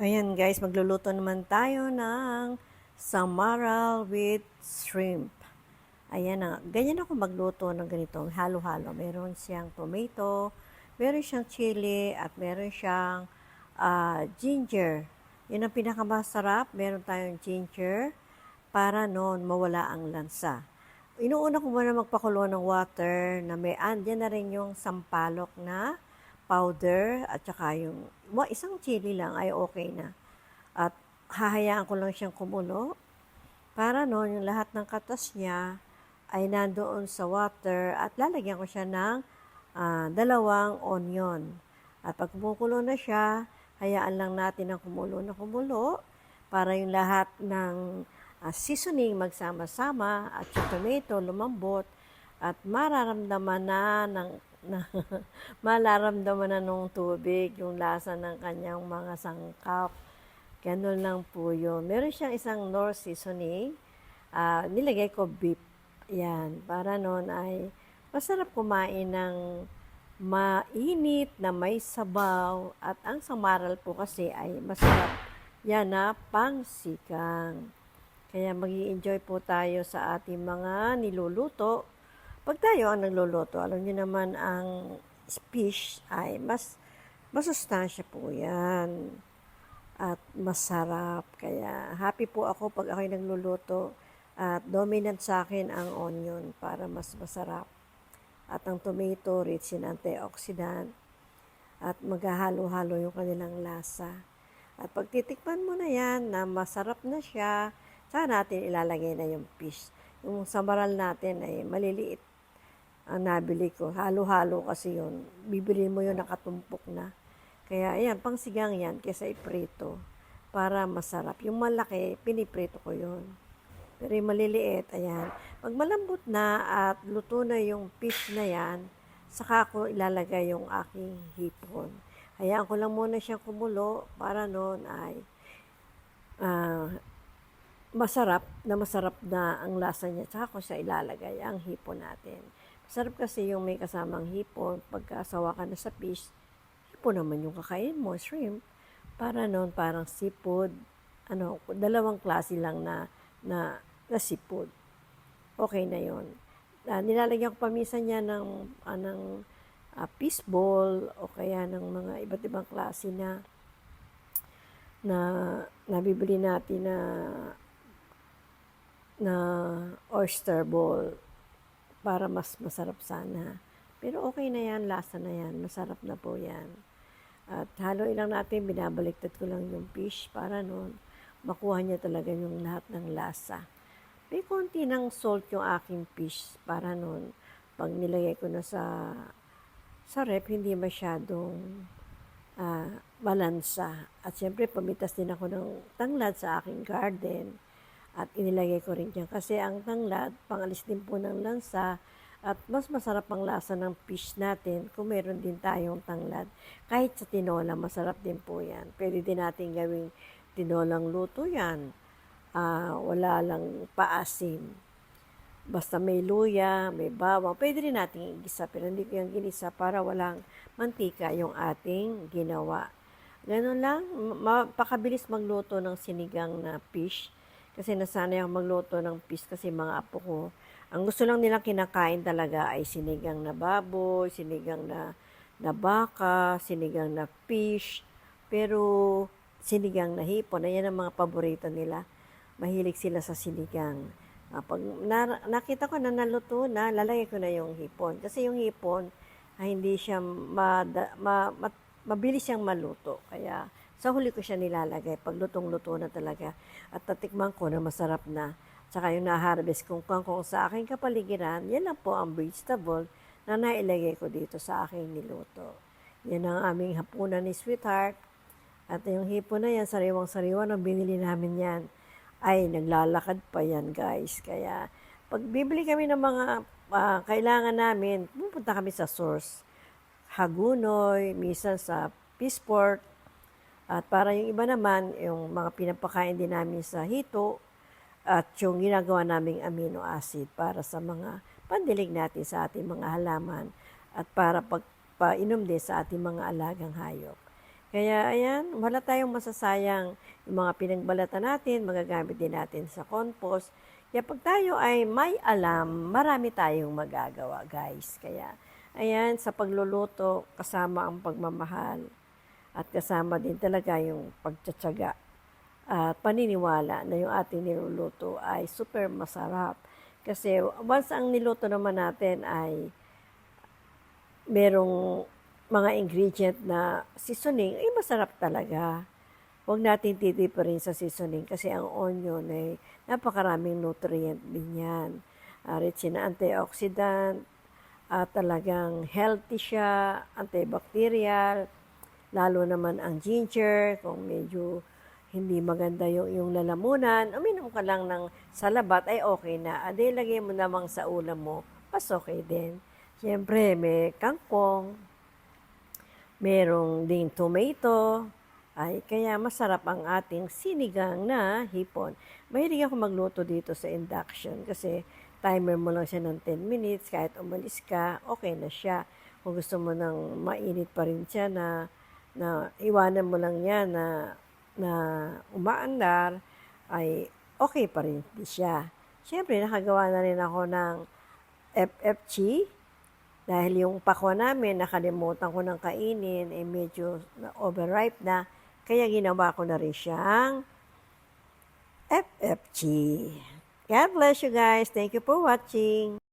Ayan guys, magluluto naman tayo ng samaral with shrimp. Ayan na, ganyan ako magluto ng ganito, halo-halo. Meron siyang tomato, meron siyang chili, at meron siyang ginger. Yun ang pinakamasarap, meron tayong ginger para noon mawala ang lansa. Inuuna ko muna magpakulo ng water na may andyan na rin yung sampalok na powder at saka yung isang chili lang ay okay na. At hahayaan ko lang siyang kumulo para noon yung lahat ng katas niya ay nandoon sa water at lalagyan ko siya ng dalawang onion. At pag kumukulo na siya, hayaan lang natin ang kumulo na kumulo para yung lahat ng seasoning magsama-sama at yung tomato lumambot at mararamdaman na mararamdaman na nung tubig yung lasa ng kanyang mga sangkap. Ganun lang po yun. Meron siyang isang Knorr seasoning. Nilagay ko beef. Yan. Para noon ay masarap kumain ng mainit na may sabaw. At ang samaral po kasi ay masarap yan na pangsikang. Kaya mag-i-enjoy po tayo sa ating mga niluluto. Pag tayo ang nagluluto, alam niyo naman ang fish ay masustansya po yan at masarap. Kaya happy po ako pag ako'y nagluluto at dominant sa akin ang onion para mas masarap. At ang tomato rich in antioxidant at maghahalo-halo yung kanilang lasa. At pag titikman mo na yan na masarap na siya, saka natin ilalagay na yung fish. Yung samaral natin ay maliliit ang nabili ko. Halo-halo kasi yun. Bibili mo yun nakatumpok na. Kaya ayan, pangsigang yan kesa iprito para masarap. Yung malaki, piniprito ko yun. Pero yung maliliit, ayan. Pag malambot na at luto na yung fish na yan, saka ko ilalagay yung aking hipon. Hayaan ko lang muna siyang kumulo para noon ay masarap na ang lasa niya. Saka ko siya ilalagay ang hipon natin. Masarap kasi yung may kasamang hipon. Pagkasawa ka na sa fish, hipon naman yung kakain mo, shrimp. Para noon, parang seafood. Dalawang klase lang na seafood. Okay na yon. Nilalagyan ko paminsan niya ng fish ball o kaya ng mga iba't ibang klase na nabibili natin na oyster ball para mas masarap sana. Pero okay na yan, lasa na yan, masarap na po yan. At haluin lang natin, binabaliktad ko lang yung fish para noon makuha niya talaga yung lahat ng lasa. May konti ng salt yung aking fish para noon pag nilagay ko na sa rep, hindi masyadong malansa. At syempre, pamitas din ako ng tanglad sa aking garden. At inilagay ko rin dyan. Kasi ang tanglad, pangalis din po ng lansa. At mas masarap ang lasa ng fish natin kung meron din tayong tanglad. Kahit sa tinola, masarap din po yan. Pwede din natin gawing tinolang luto yan. Wala lang paasim. Basta may luya, may bawang, pwede rin natin igisa. Pero hindi ko yung ginisa para walang mantika yung ating ginawa. Ganun lang, pakabilis magluto ng sinigang na fish. Kasi nasanay ako magluto ng fish kasi mga apo ko. Ang gusto lang nilang kinakain talaga ay sinigang na baboy, sinigang na baka, sinigang na fish. Pero sinigang na hipon, ayan ang mga paborito nila. Mahilig sila sa sinigang. Pag nakita ko na naluto na, lalagay ko na yung hipon. Kasi yung hipon, hindi siya mabilis siyang maluto. Kaya sa huli ko siya nilalagay pag lutong-luto na talaga. At tatikman ko na masarap na. Tsaka yung na-harvest kong kangkong sa aking kapaligiran, yan lang po ang vegetable na nailagay ko dito sa aking niluto. Yan ang aming hapunan ni Sweetheart. At yung hipon na yan, sariwang-sariwa nang binili namin yan. Ay, naglalakad pa yan guys. Kaya pag bibili kami ng mga kailangan namin, pupunta kami sa source. Hagunoy, minsan sa Peaceport. At para yung iba naman, yung mga pinapakain din namin sa hito at yung ginagawa naming amino acid para sa mga pandilig natin sa ating mga halaman at para painom din sa ating mga alagang hayop. Kaya ayan, wala tayong masasayang. Yung mga pinagbalatan natin, magagamit din natin sa compost. Kaya pag tayo ay may alam, marami tayong magagawa, guys. Kaya ayan, sa pagluluto, kasama ang pagmamahal. At kasama din talaga yung pagtsatsaga at paniniwala na yung ating niluluto ay super masarap. Kasi once ang niluto naman natin ay merong mga ingredient na seasoning, ay masarap talaga. Huwag natin titipirin sa seasoning kasi ang onion ay napakaraming nutrient din yan. Rich in antioxidant, talagang healthy siya, antibacterial, lalo naman ang ginger, kung medyo hindi maganda yung lalamunan, uminom ka lang ng salabat ay okay na. Ade, lagay mo namang sa ulam mo, mas okay din. Siyempre, may kangkong, merong ding tomato, ay kaya masarap ang ating sinigang na hipon. Mahilig ako magluto dito sa induction kasi timer mo lang siya ng 10 minutes, kahit umalis ka, okay na siya. Kung gusto mo nang mainit pa rin siya na iwanan mo lang yan na umaandar, ay okay pa rin siya. Siyempre, nakagawa na rin ako ng FFG dahil yung pakwa namin, nakalimutan ko ng kainin, medyo overripe na. Kaya ginawa ko na rin siyang FFG. God bless you guys. Thank you for watching.